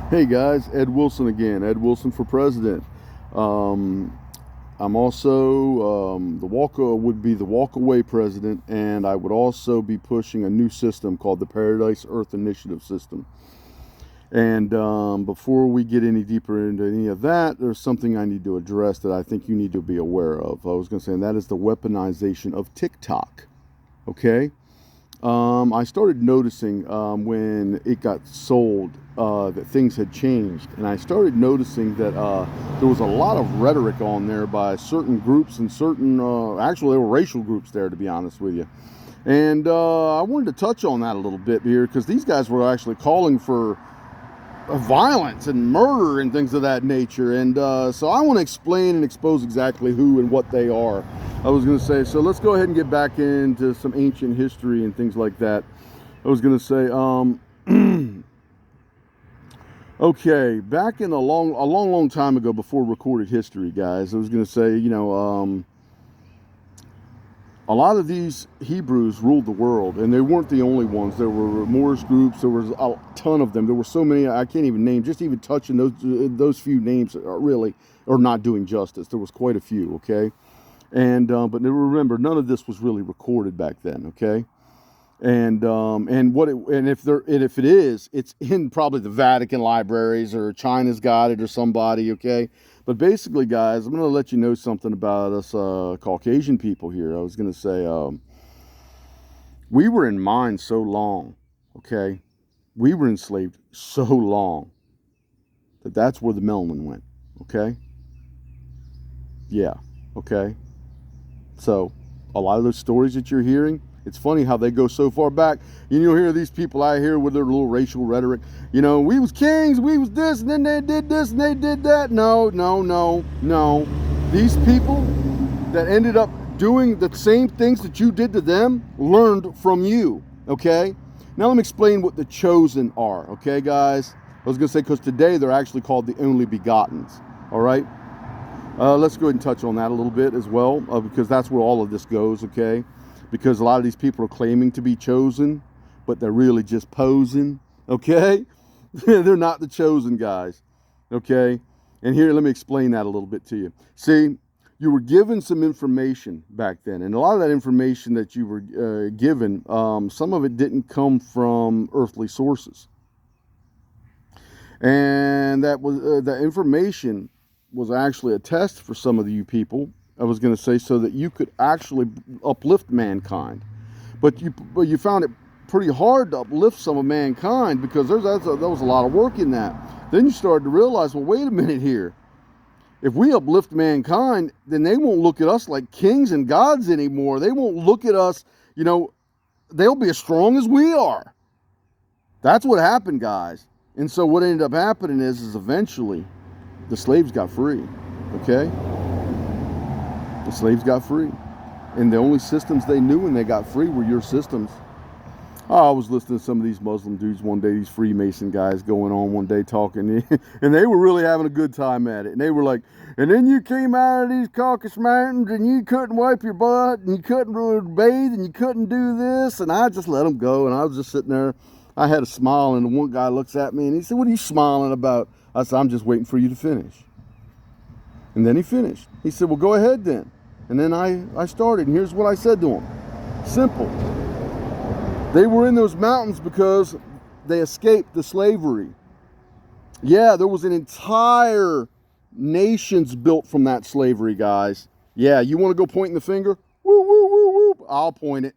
Hey guys, Ed Wilson again. Ed Wilson for president. Um, I'm also the would be the walk away president, and I would also be pushing a new system called the Paradise Earth Initiative system. And before we get any deeper into any of that, there's something I need to address that I think you need to be aware of. I was going to say, and that is the weaponization of TikTok. Okay. I started noticing when it got sold that things had changed, and I started noticing that there was a lot of rhetoric on there by certain groups and certain, actually, there were racial groups there, to be honest with you. And I wanted to touch on that a little bit here because these guys were actually calling for violence and murder and things of that nature. And so I want to explain and expose exactly who and what they are. I was going to say, so let's go ahead and get back into some ancient history and things like that. I was going to say, okay, back in a long time ago, before recorded history, guys, I was going to say, a lot of these Hebrews ruled the world, and they weren't the only ones. There were Moorish groups. There was a ton of them. There were so many I can't even name. Just even touching those few names are not doing justice. There was quite a few. Okay, and but remember, none of this was really recorded back then. Okay, and if it is, it's in probably the Vatican libraries or China's got it or somebody. Okay. But basically, guys, I'm going to let you know something about us Caucasian people here. I was going to say, we were in mines so long, okay? We were enslaved so long that's where the melanin went, okay? Yeah, okay? So, a lot of those stories that you're hearing, it's funny how they go so far back. You'll hear these people out here with their little racial rhetoric. We was kings, we was this, and then they did this, and they did that. No. These people that ended up doing the same things that you did to them learned from you, okay? Now let me explain what the chosen are, okay, guys? I was going to say, because today they're actually called the only begottens, all right? Let's go ahead and touch on that a little bit as well, because that's where all of this goes, okay? Because a lot of these people are claiming to be chosen, but they're really just posing, okay? They're not the chosen guys, okay? And here, let me explain that a little bit to you. See, you were given some information back then, and a lot of that information that you were given, some of it didn't come from earthly sources. And that was the information was actually a test for some of you people. I was going to say, so that you could actually uplift mankind, but you found it pretty hard to uplift some of mankind because there was a lot of work in that. Then you started to realize, well, wait a minute here. If we uplift mankind, then they won't look at us like kings and gods anymore. They won't look at us, they'll be as strong as we are. That's what happened, guys. And so what ended up happening is eventually the slaves got free, okay? The slaves got free. And the only systems they knew when they got free were your systems. I was listening to some of these Muslim dudes one day, these Freemason guys going on one day talking, and they were really having a good time at it. And they were like, and then you came out of these Caucasus Mountains and you couldn't wipe your butt and you couldn't bathe and you couldn't do this. And I just let them go. And I was just sitting there. I had a smile, and the one guy looks at me and he said, "What are you smiling about?" I said, "I'm just waiting for you to finish." And then he finished. He said, "Well, go ahead then." And then I started, and here's what I said to him. Simple. They were in those mountains because they escaped the slavery. Yeah, there was an entire nations built from that slavery, guys. Yeah, you want to go pointing the finger? Woo, woo, woo, woo. I'll point it.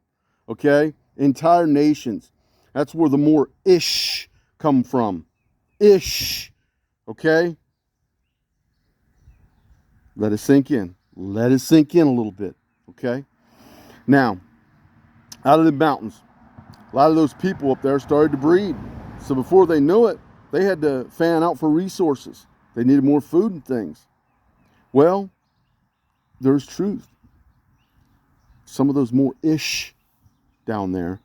Okay? Entire nations. That's where the more ish come from. Ish. Okay? Let it sink in. Let it sink in a little bit. Okay? Now, out of the mountains, a lot of those people up there started to breed. So before they knew it, they had to fan out for resources. They needed more food and things. Well, there's truth. Some of those more ish down there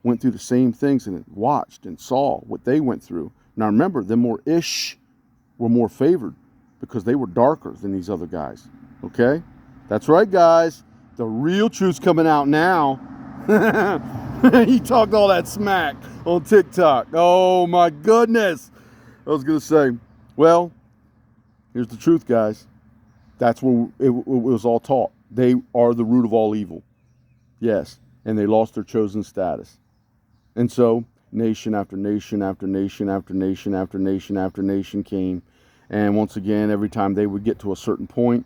went through the same things and watched and saw what they went through. Now remember, the more ish were more favored because they were darker than these other guys. Okay? That's right, guys. The real truth's coming out now. He talked all that smack on TikTok. Oh my goodness. was going to say, well, here's the truth, guys. That's where it was all taught. They are the root of all evil. Yes. And they lost their chosen status. And so nation after nation after nation after nation after nation after nation came. And once again, every time they would get to a certain point,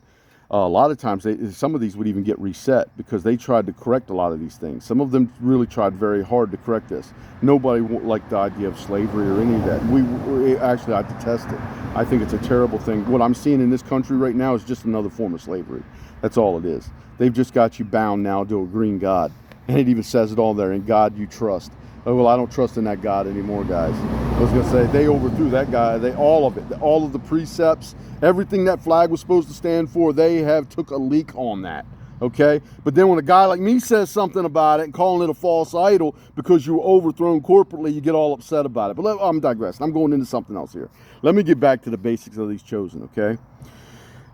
a lot of times some of these would even get reset because they tried to correct a lot of these things. Some of them really tried very hard to correct this. Nobody liked the idea of slavery or any of that. I detest it. I think it's a terrible thing. What I'm seeing in this country right now is just another form of slavery. That's all it is. They've just got you bound now to a green God. And it even says it all there, in God you trust. Oh, well, I don't trust in that God anymore, guys. I was going to say, they overthrew that guy. All of it, all of the precepts, everything that flag was supposed to stand for, they have took a leak on that, okay? But then when a guy like me says something about it and calling it a false idol because you were overthrown corporately, you get all upset about it. But I'm digressing. I'm going into something else here. Let me get back to the basics of these chosen, okay?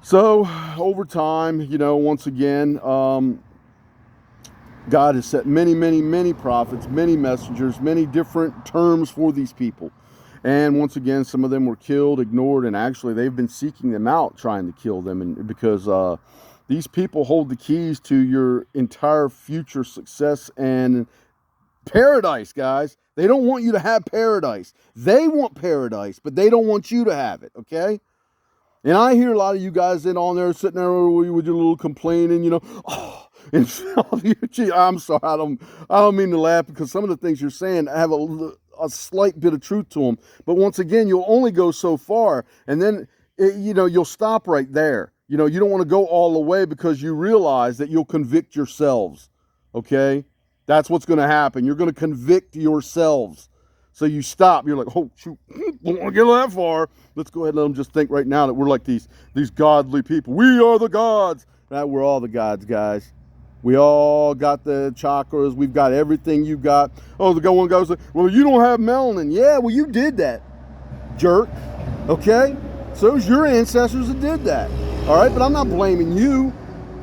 So, over time, once again, God has set many, many, many prophets, many messengers, many different terms for these people. And once again, some of them were killed, ignored, and actually they've been seeking them out, trying to kill them. And because these people hold the keys to your entire future success and paradise, guys. They don't want you to have paradise. They want paradise, but they don't want you to have it, okay? And I hear a lot of you guys on there sitting there with your little complaining, oh, and I'm sorry, I don't mean to laugh because some of the things you're saying have a slight bit of truth to them. But once again, you'll only go so far, and then you'll stop right there. You don't want to go all the way because you realize that you'll convict yourselves. Okay, that's what's going to happen. You're going to convict yourselves. So you stop. You're like, oh shoot, don't want to get that far. Let's go ahead and let them just think right now that we're like these godly people. We are the gods. We're all the gods, guys. We all got the chakras. We've got everything you got. Oh, the one guy was like, well, you don't have melanin. Yeah, well, you did that, jerk. Okay? So it was your ancestors that did that. All right? But I'm not blaming you.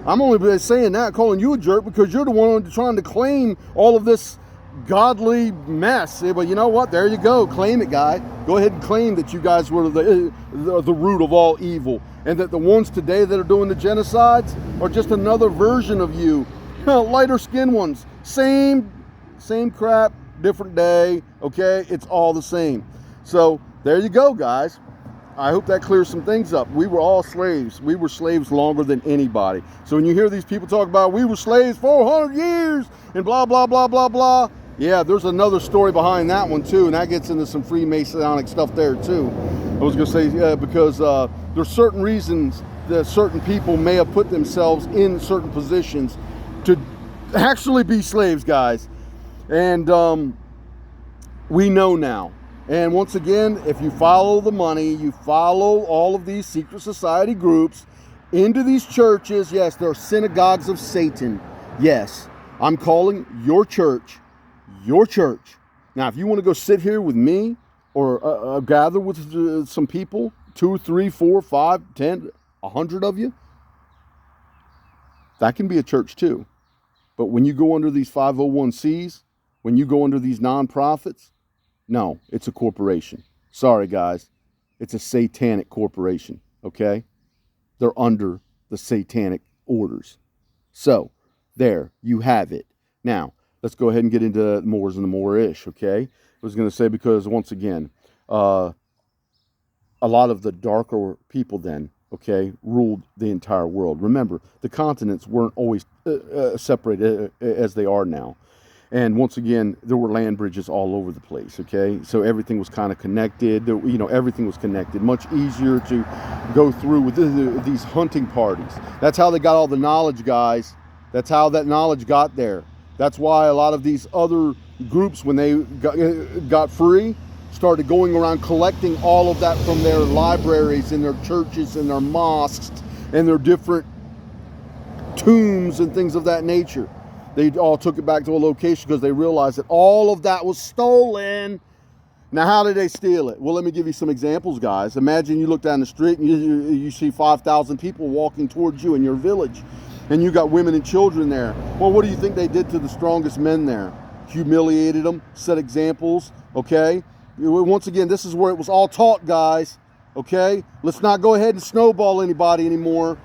I'm only saying that, calling you a jerk because you're the one trying to claim all of this godly mess. But you know what? There you go. Claim it, guy. Go ahead and claim that you guys were the root of all evil. And that the ones today that are doing the genocides are just another version of you. Lighter skinned ones. Same crap, different day. Okay? It's all the same. So there you go, guys. I hope that clears some things up. We were all slaves. We were slaves longer than anybody. So when you hear these people talk about we were slaves 400 years and blah, blah, blah, blah, blah. Yeah, there's another story behind that one too. And that gets into some Freemasonic stuff there too. I was going to say, because there's certain reasons that certain people may have put themselves in certain positions to actually be slaves, guys. And we know now. And once again, if you follow the money, you follow all of these secret society groups into these churches, yes, they're synagogues of Satan. Yes, I'm calling your church your church. Now, if you want to go sit here with me or gather with some people, 2, 3, 4, 5, 10, 100 of you, that can be a church too. But when you go under these 501c, when you go under these nonprofits, no, it's a corporation. Sorry, guys. It's a satanic corporation, okay? They're under the satanic orders. So, there, you have it. Now, let's go ahead and get into the mores and the more-ish, okay? I was going to say because, once again, a lot of the darker people then, okay, ruled the entire world. Remember, the continents weren't always separated as they are now. And once again, there were land bridges all over the place, okay? So everything was kind of connected. Everything was connected. Much easier to go through with these hunting parties. That's how they got all the knowledge, guys. That's how that knowledge got there. That's why a lot of these other groups, when they got free, started going around collecting all of that from their libraries and their churches and their mosques and their different tombs and things of that nature. They all took it back to a location because they realized that all of that was stolen. Now, how did they steal it? Well, let me give you some examples, guys. Imagine you look down the street and you see 5,000 people walking towards you in your village. And you got women and children there. Well, what do you think they did to the strongest men there? Humiliated them, set examples, okay? Once again, this is where it was all taught, guys. Okay? Let's not go ahead and snowball anybody anymore.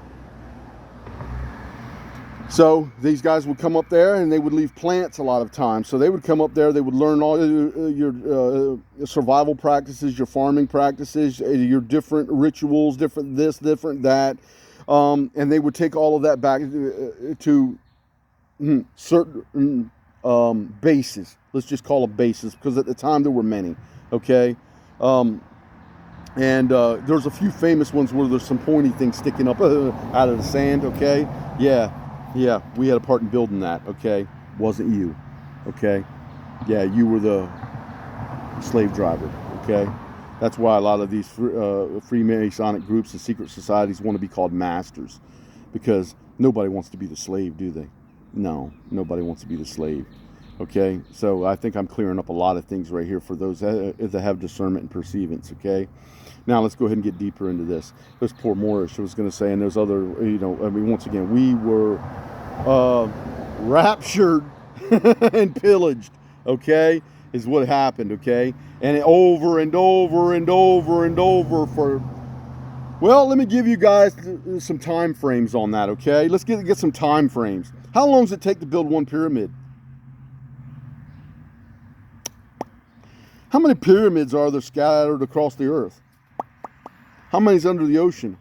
So these guys would come up there and they would leave plants a lot of times. So they would come up there, they would learn all your survival practices, your farming practices, your different rituals, different this, different that. And they would take all of that back to certain bases. Let's just call them bases, because at the time there were many. Okay? And there's a few famous ones where there's some pointy things sticking up out of the sand. Okay? Yeah, we had a part in building that, okay? Wasn't you, okay? Yeah, you were the slave driver, okay? That's why a lot of these Freemasonic groups and secret societies want to be called masters, because nobody wants to be the slave, do they? No, nobody wants to be the slave, okay? So I think I'm clearing up a lot of things right here for those that have discernment and perceivance, okay? Now let's go ahead and get deeper into this. There's poor Moorish, I was going to say, and there's other, once again, we were raptured and pillaged, okay, is what happened, okay? And over and over and over and over for, well, let me give you guys some time frames on that, okay? Let's get some time frames. How long does it take to build one pyramid? How many pyramids are there scattered across the earth? How many's under the ocean?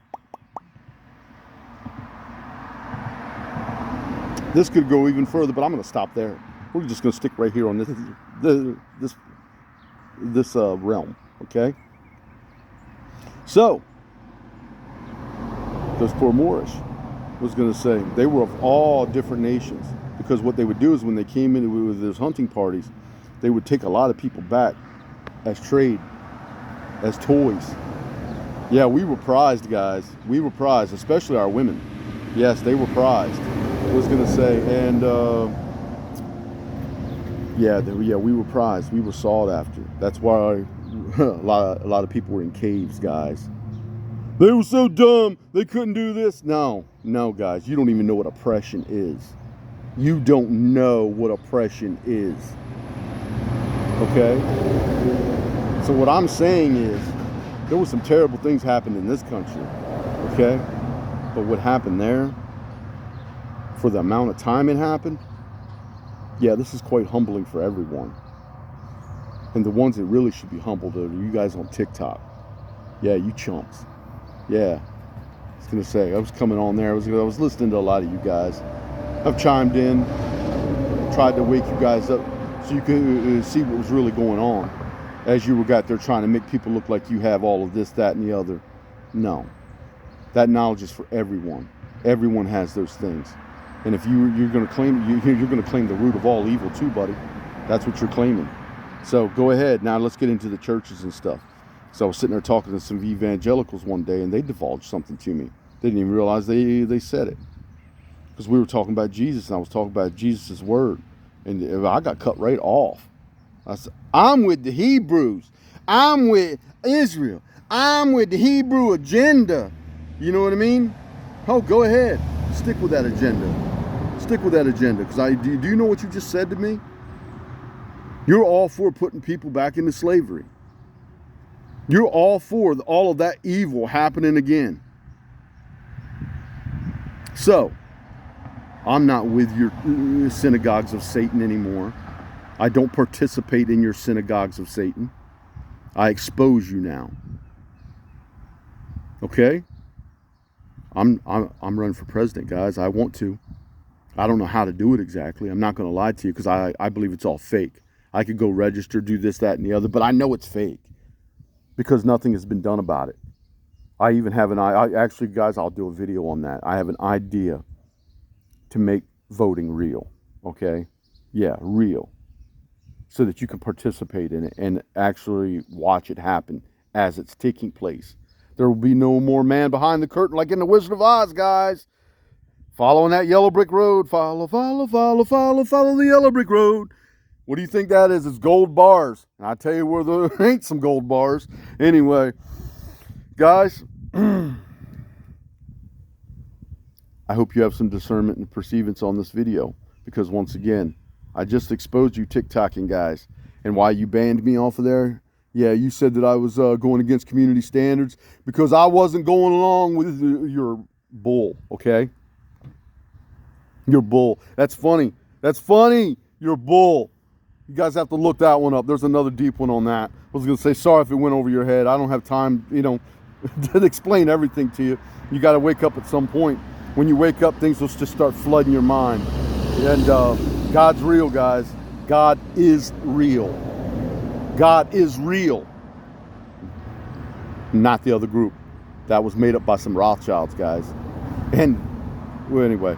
This could go even further, but I'm going to stop there. We're just going to stick right here on this realm, okay? So, those poor Moorish, was going to say, they were of all different nations, because what they would do is when they came in with those hunting parties, they would take a lot of people back as trade, as toys. Yeah, we were prized, guys. We were prized, especially our women. Yes, they were prized. I was going to say, and we were prized. We were sought after. That's why a lot of people were in caves, guys. They were so dumb, they couldn't do this. No, guys, you don't even know what oppression is. You don't know what oppression is. Okay? So what I'm saying is, there were some terrible things happened in this country, okay? But what happened there, for the amount of time it happened, yeah, this is quite humbling for everyone. And the ones that really should be humbled are you guys on TikTok. Yeah, you chumps. Yeah, I was gonna say, I was coming on there, I was listening to a lot of you guys. I've chimed in, tried to wake you guys up so you could see what was really going on. As you got there trying to make people look like you have all of this, that, and the other. No. That knowledge is for everyone. Everyone has those things. And if you're going to claim, you're going to claim the root of all evil too, buddy. That's what you're claiming. So go ahead. Now let's get into the churches and stuff. So I was sitting there talking to some evangelicals one day, and they divulged something to me. Didn't even realize they said it. Because we were talking about Jesus, and I was talking about Jesus' word. And I got cut right off. I said, I'm with the Hebrews. I'm with Israel. I'm with the Hebrew agenda. You know what I mean? Oh, go ahead. Stick with that agenda. Stick with that agenda. Because do you know what you just said to me? You're all for putting people back into slavery. You're all for all of that evil happening again. So, I'm not with your synagogues of Satan anymore. I don't participate in your synagogues of Satan. I expose you now. Okay? I'm running for president, guys. I want to. I don't know how to do it exactly. I'm not going to lie to you because I believe it's all fake. I could go register, do this, that, and the other, but I know it's fake because nothing has been done about it. I even have actually, guys, I'll do a video on that. I have an idea to make voting real. Okay? Yeah, real. So that you can participate in it and actually watch it happen as it's taking place. There will be no more man behind the curtain like in the Wizard of Oz, guys. Following that yellow brick road. Follow the yellow brick road. What do you think that is? It's gold bars. And I tell you where there ain't some gold bars. Anyway, guys, I hope you have some discernment and perceivance on this video. Because once again, I just exposed you TikToking, guys. And why you banned me off of there, Yeah, you said that I was going against community standards because I wasn't going along with your bull, okay? Your bull. That's funny. That's funny. Your bull. You guys have to look that one up. There's another deep one on that. I was going to say, sorry if it went over your head. I don't have time, to explain everything to you. You got to wake up at some point. When you wake up, things will just start flooding your mind. And God's real, guys. God is real. God is real. Not the other group. That was made up by some Rothschilds, guys. And, well, anyway.